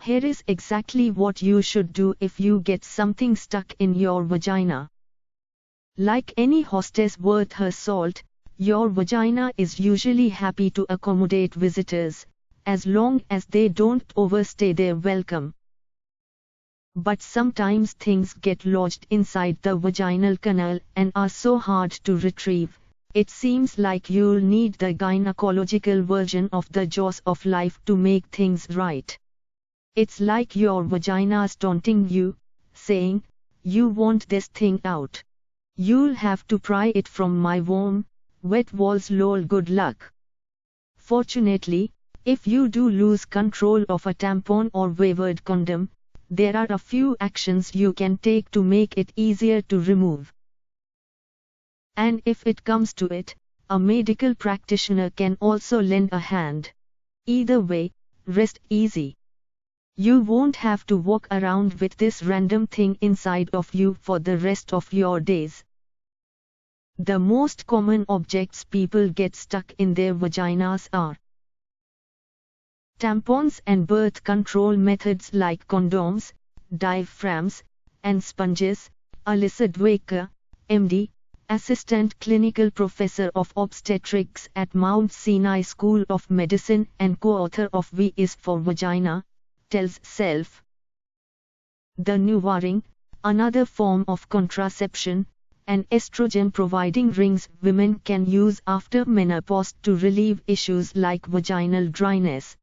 Here is exactly what you should do if you get something stuck in your vagina. Like any hostess worth her salt, your vagina is usually happy to accommodate visitors, as long as they don't overstay their welcome. But sometimes things get lodged inside the vaginal canal and are so hard to retrieve, it seems like you'll need the gynecological version of the jaws of life to make things right. It's like your vagina's taunting you, saying, "You want this thing out. You'll have to pry it from my warm, wet walls, lol, good luck." Fortunately, if you do lose control of a tampon or wavered condom, there are a few actions you can take to make it easier to remove. And if it comes to it, a medical practitioner can also lend a hand. Either way, rest easy. You won't have to walk around with this random thing inside of you for the rest of your days. The most common objects people get stuck in their vaginas are tampons and birth control methods like condoms, diaphragms, and sponges. Alyssa Dwaker, MD, Assistant Clinical Professor of Obstetrics at Mount Sinai School of Medicine and co-author of V is for Vagina, tells Self. The NuvaRing, another form of contraception, an estrogen-providing rings women can use after menopause to relieve issues like vaginal dryness,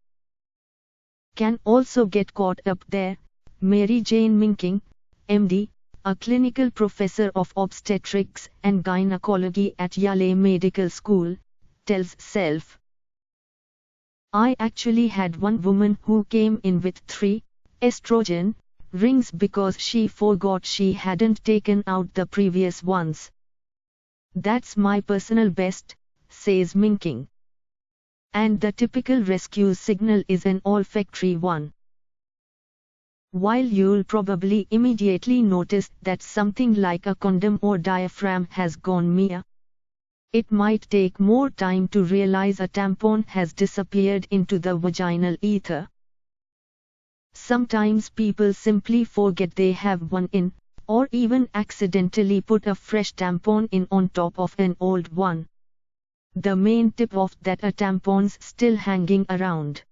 can also get caught up there. Mary Jane Minking, MD, a clinical professor of obstetrics and gynecology at Yale Medical School, tells Self. I actually had one woman who came in with 3 estrogen rings because she forgot she hadn't taken out the previous ones. That's my personal best, says Minking. And the typical rescue signal is an olfactory one. While you'll probably immediately notice that something like a condom or diaphragm has gone mia, it might take more time to realize a tampon has disappeared into the vaginal ether. Sometimes people simply forget they have one in, or even accidentally put a fresh tampon in on top of an old one. The main tip-off that a tampon's still hanging around.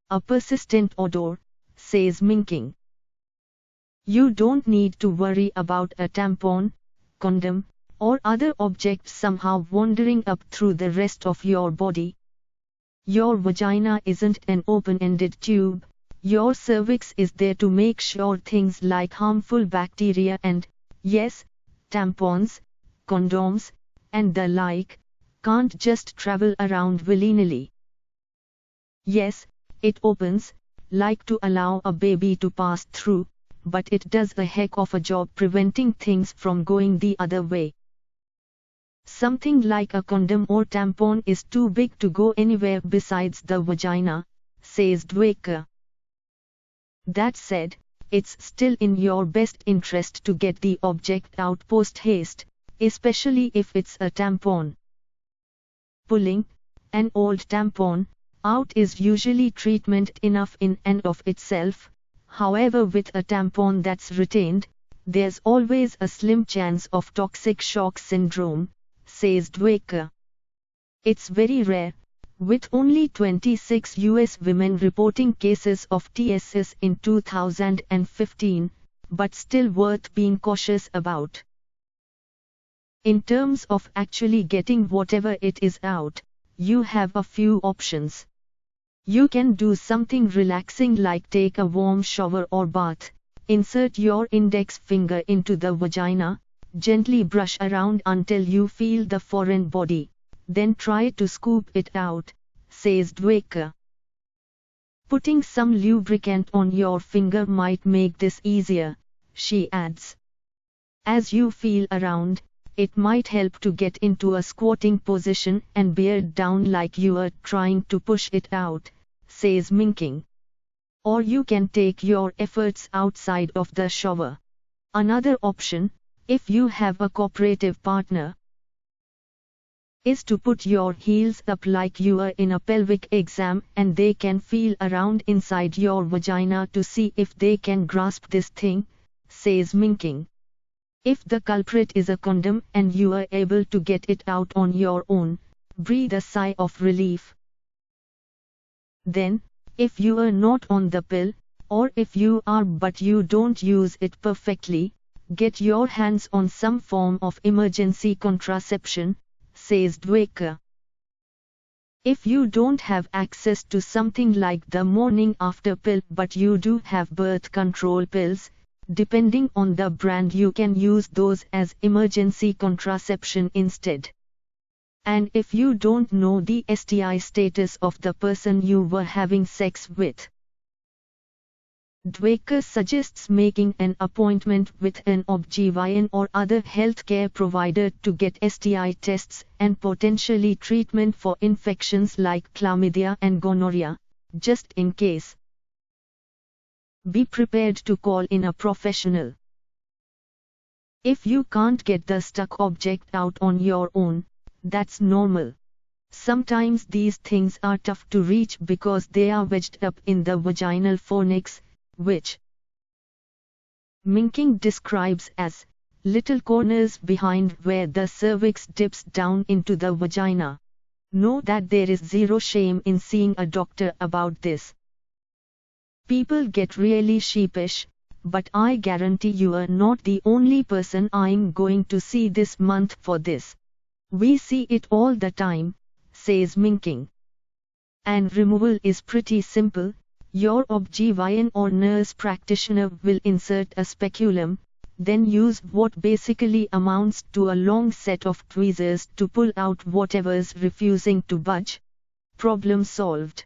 A persistent odor, says Minking. You don't need to worry about a tampon, condom, or other object somehow wandering up through the rest of your body. Your vagina isn't an open-ended tube. Your cervix is there to make sure things like harmful bacteria and, yes, tampons, condoms, and the like, can't just travel around willy-nilly. Yes, it opens, like to allow a baby to pass through, but it does a heck of a job preventing things from going the other way. Something like a condom or tampon is too big to go anywhere besides the vagina, says Dwaker. That said, it's still in your best interest to get the object out post-haste, especially if it's a tampon. Pulling an old tampon out is usually treatment enough in and of itself. However, with a tampon that's retained, there's always a slim chance of toxic shock syndrome, says Dwaker. It's very rare, with only 26 US women reporting cases of TSS in 2015, but still worth being cautious about. In terms of actually getting whatever it is out, you have a few options. You can do something relaxing like take a warm shower or bath, insert your index finger into the vagina, gently brush around until you feel the foreign body, then try to scoop it out, says Dwaker. Putting some lubricant on your finger might make this easier, she adds. As you feel around, it might help to get into a squatting position and bear down like you are trying to push it out, says Minking. Or you can take your efforts outside of the shower. Another option, if you have a cooperative partner, is to put your heels up like you are in a pelvic exam and they can feel around inside your vagina to see if they can grasp this thing, says Minking. If the culprit is a condom and you are able to get it out on your own, breathe a sigh of relief. Then, if you are not on the pill, or if you are but you don't use it perfectly, get your hands on some form of emergency contraception, says Dwecker. If you don't have access to something like the morning after pill but you do have birth control pills, depending on the brand you can use those as emergency contraception instead. And if you don't know the STI status of the person you were having sex with, Dwecker suggests making an appointment with an OB/GYN or other healthcare provider to get STI tests and potentially treatment for infections like chlamydia and gonorrhea, just in case. Be prepared to call in a professional. If you can't get the stuck object out on your own, that's normal. Sometimes these things are tough to reach because they are wedged up in the vaginal fornix, which Minking describes as little corners behind where the cervix dips down into the vagina. Know that there is zero shame in seeing a doctor about this. People get really sheepish, but I guarantee you are not the only person I'm going to see this month for this. We see it all the time, says Minking. And removal is pretty simple. Your OB/GYN or nurse practitioner will insert a speculum, then use what basically amounts to a long set of tweezers to pull out whatever's refusing to budge. Problem solved.